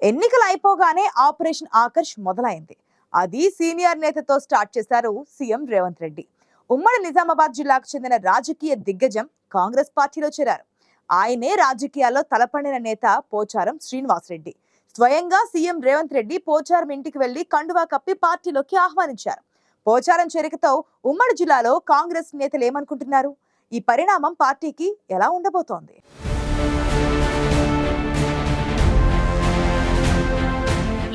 ఎన్నికలు అయిపోగానే ఆపరేషన్ ఆకర్ష్ మొదలైంది. అది సీనియర్ నేతతో స్టార్ట్ చేశారు సీఎం రేవంత్ రెడ్డి. ఉమ్మడి నిజామాబాద్ జిల్లాకు చెందిన రాజకీయ దిగ్గజం కాంగ్రెస్ పార్టీలో చేరారు. ఆయనే రాజకీయాల్లో తలపండిన నేత పోచారం శ్రీనివాసరెడ్డి. స్వయంగా సీఎం రేవంత్ రెడ్డి పోచారం ఇంటికి వెళ్లి కండువా కప్పి పార్టీలోకి ఆహ్వానించారు. పోచారం చేరికతో ఉమ్మడి జిల్లాలో కాంగ్రెస్ నేతలు ఏమనుకుంటున్నారు? ఈ పరిణామం పార్టీకి ఎలా ఉండబోతోంది?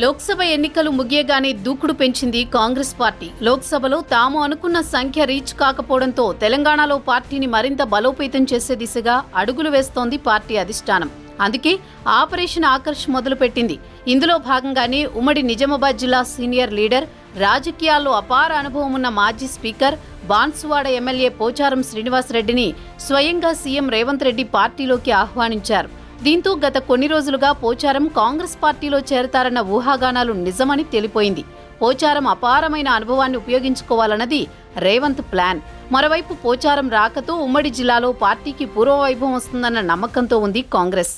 లోక్సభ ఎన్నికలు ముగియగానే దూకుడు పెంచింది కాంగ్రెస్ పార్టీ. లోక్సభలో తాము అనుకున్న సంఖ్య రీచ్ కాకపోవడంతో తెలంగాణలో పార్టీని మరింత బలోపేతం చేసే దిశగా అడుగులు వేస్తోంది పార్టీ అధిష్టానం. అందుకే ఆపరేషన్ ఆకర్ష్ మొదలుపెట్టింది. ఇందులో భాగంగానే ఉమ్మడి నిజామాబాద్ జిల్లా సీనియర్ లీడర్, రాజకీయాల్లో అపార అనుభవం ఉన్న మాజీ స్పీకర్, బాన్సువాడ ఎమ్మెల్యే పోచారం శ్రీనివాసరెడ్డిని స్వయంగా సీఎం రేవంత్ రెడ్డి పార్టీలోకి ఆహ్వానించారు. దీంతో గత కొన్ని రోజులుగా పోచారం కాంగ్రెస్ పార్టీలో చేరతారన్న ఊహాగానాలు నిజమని తేలిపోయింది. పోచారం అపారమైన అనుభవాన్ని ఉపయోగించుకోవాలన్నది రేవంత్ ప్లాన్. మరోవైపు పోచారం రాకతో ఉమ్మడి జిల్లాలో పార్టీకి పూర్వవైభవం వస్తుందన్న నమ్మకంతో ఉంది కాంగ్రెస్.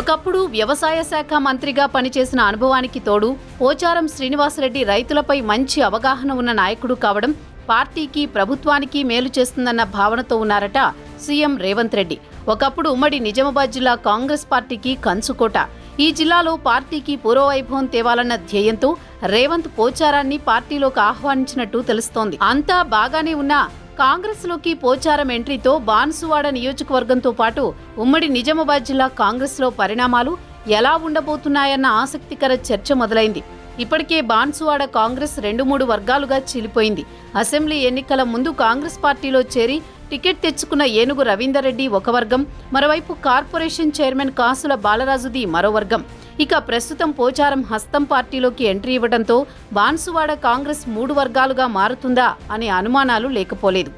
ఒకప్పుడు వ్యవసాయ శాఖ మంత్రిగా పనిచేసిన అనుభవానికి తోడు పోచారం శ్రీనివాసరెడ్డి రైతులపై మంచి అవగాహన ఉన్న నాయకుడు కావడం పార్టీకి, ప్రభుత్వానికి మేలు చేస్తుందన్న భావనతో ఉన్నారట సీఎం రేవంత్ రెడ్డి. ఒకప్పుడు ఉమ్మడి నిజామాబాద్ జిల్లా కాంగ్రెస్ పార్టీకి కంచుకోట. ఈ జిల్లాలో పార్టీకి పూర్వవైభవం తేవాలన్న ధ్యేయంతో రేవంత్ పోచారాన్ని పార్టీలోకి ఆహ్వానించినట్టు తెలుస్తోంది. అంతా బాగానే ఉన్నా కాంగ్రెస్ లోకి పోచారం ఎంట్రీతో బాన్సువాడ నియోజకవర్గంతో పాటు ఉమ్మడి నిజామాబాద్ జిల్లా కాంగ్రెస్ లో పరిణామాలు ఎలా ఉండబోతున్నాయన్న ఆసక్తికర చర్చ మొదలైంది. ఇప్పటికే బాన్సువాడ కాంగ్రెస్ 2-3 వర్గాలుగా చీలిపోయింది. అసెంబ్లీ ఎన్నికల ముందు కాంగ్రెస్ పార్టీలో చేరి టికెట్ తెచ్చుకున్న ఏనుగు రవీందర్ రెడ్డి ఒక వర్గం, మరోవైపు కార్పొరేషన్ చైర్మన్ కాసుల బాలరాజుది మరో వర్గం. ఇక ప్రస్తుతం పోచారం హస్తం పార్టీలోకి ఎంట్రీ ఇవ్వడంతో బాన్సువాడ కాంగ్రెస్ 3 వర్గాలుగా మారుతుందా అనే అనుమానాలు లేకపోలేదు.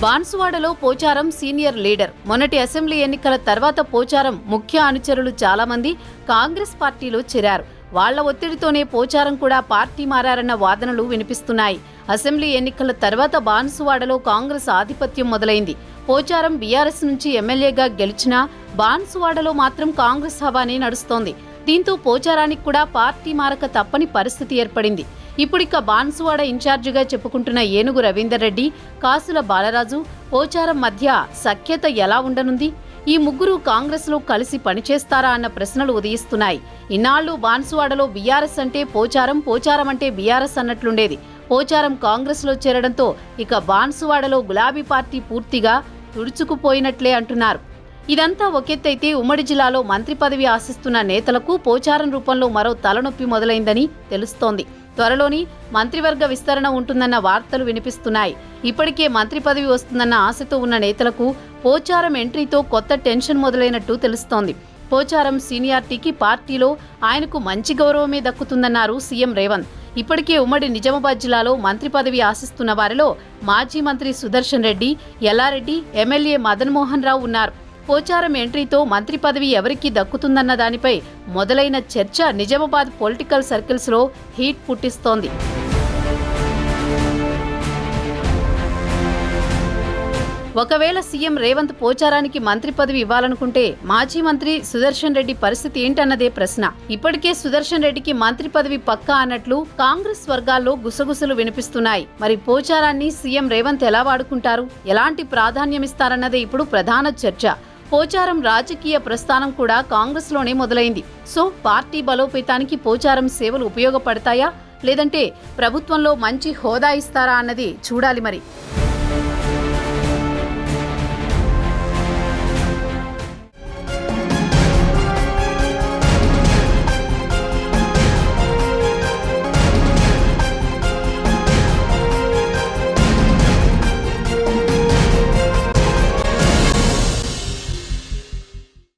బాన్సువాడలో పోచారం సీనియర్ లీడర్. మొన్నటి అసెంబ్లీ ఎన్నికల తర్వాత పోచారం ముఖ్య అనుచరులు చాలా మంది కాంగ్రెస్ పార్టీలో చేరారు. వాళ్ల ఒత్తిడితోనే పోచారం కూడా పార్టీ మారారన్న వాదనలు వినిపిస్తున్నాయి. అసెంబ్లీ ఎన్నికల తర్వాత బాన్సువాడలో కాంగ్రెస్ ఆధిపత్యం మొదలైంది. పోచారం బీఆర్ఎస్ నుంచి ఎమ్మెల్యేగా గెలిచినా బాన్సువాడలో మాత్రం కాంగ్రెస్ హవానే నడుస్తోంది. దీంతో పోచారానికి కూడా పార్టీ మారక తప్పని పరిస్థితి ఏర్పడింది. ఇప్పుడిక బాన్సువాడ ఇన్ఛార్జిగా చెప్పుకుంటున్న ఏనుగు రవీందర్ రెడ్డి, కాసుల బాలరాజు, పోచారం మధ్య సఖ్యత ఎలా ఉండనుంది? ఈ ముగ్గురు కాంగ్రెస్లో కలిసి పనిచేస్తారా అన్న ప్రశ్నలు ఉదయిస్తున్నాయి. ఇన్నాళ్లు బాన్సువాడలో బీఆర్ఎస్ అంటే పోచారం, పోచారం అంటే బీఆర్ఎస్ అన్నట్లుండేది. పోచారం కాంగ్రెస్లో చేరడంతో ఇక బాన్సువాడలో గులాబీ పార్టీ పూర్తిగా తుడుచుకుపోయినట్లే అంటున్నారు. ఇదంతా ఒకెత్తైతే ఉమ్మడి జిల్లాలో మంత్రి పదవి ఆశిస్తున్న నేతలకు పోచారం రూపంలో మరో తలనొప్పి మొదలైందని తెలుస్తోంది. త్వరలోని మంత్రివర్గ విస్తరణ ఉంటుందన్న వార్తలు వినిపిస్తున్నాయి. ఇప్పటికే మంత్రి పదవి వస్తుందన్న ఆశతో ఉన్న నేతలకు పోచారం ఎంట్రీతో కొత్త టెన్షన్ మొదలైనట్టు తెలుస్తోంది. పోచారం సీనియారిటీకి పార్టీలో ఆయనకు మంచి గౌరవమే దక్కుతుందన్నారు సీఎం రేవంత్. ఇప్పటికే ఉమ్మడి నిజామాబాద్ జిల్లాలో మంత్రి పదవి ఆశిస్తున్న వారిలో మాజీ మంత్రి సుదర్శన్ రెడ్డి, ఎల్లారెడ్డి, ఎమ్మెల్యే మదన్ మోహన్ రావు ఉన్నారు. పోచారం ఎంట్రీతో మంత్రి పదవి ఎవరికి దక్కుతుందన్న దానిపై మొదలైన చర్చ నిజామాబాద్ పొలిటికల్ సర్కిల్స్లో హీట్ పుట్టిస్తోంది. ఒకవేళ సీఎం రేవంత్ పోచారానికి మంత్రి పదవి ఇవ్వాలనుకుంటే మాజీ మంత్రి సుదర్శన్ రెడ్డి పరిస్థితి ఏంటన్నదే ప్రశ్న. ఇప్పటికే సుదర్శన్ రెడ్డికి మంత్రి పదవి పక్కా అన్నట్లు కాంగ్రెస్ వర్గాల్లో గుసగుసలు వినిపిస్తున్నాయి. మరి పోచారాన్ని సీఎం రేవంత్ ఎలా వాడుకుంటారు, ఎలాంటి ప్రాధాన్యమిస్తారన్నదే ఇప్పుడు ప్రధాన చర్చ. పోచారం రాజకీయ ప్రస్థానం కూడా కాంగ్రెస్లోనే మొదలైంది. సో పార్టీ బలోపేతానికి పోచారం సేవలు ఉపయోగపడతాయా, లేదంటే ప్రభుత్వంలో మంచి హోదా ఇస్తారా అన్నది చూడాలి మరి.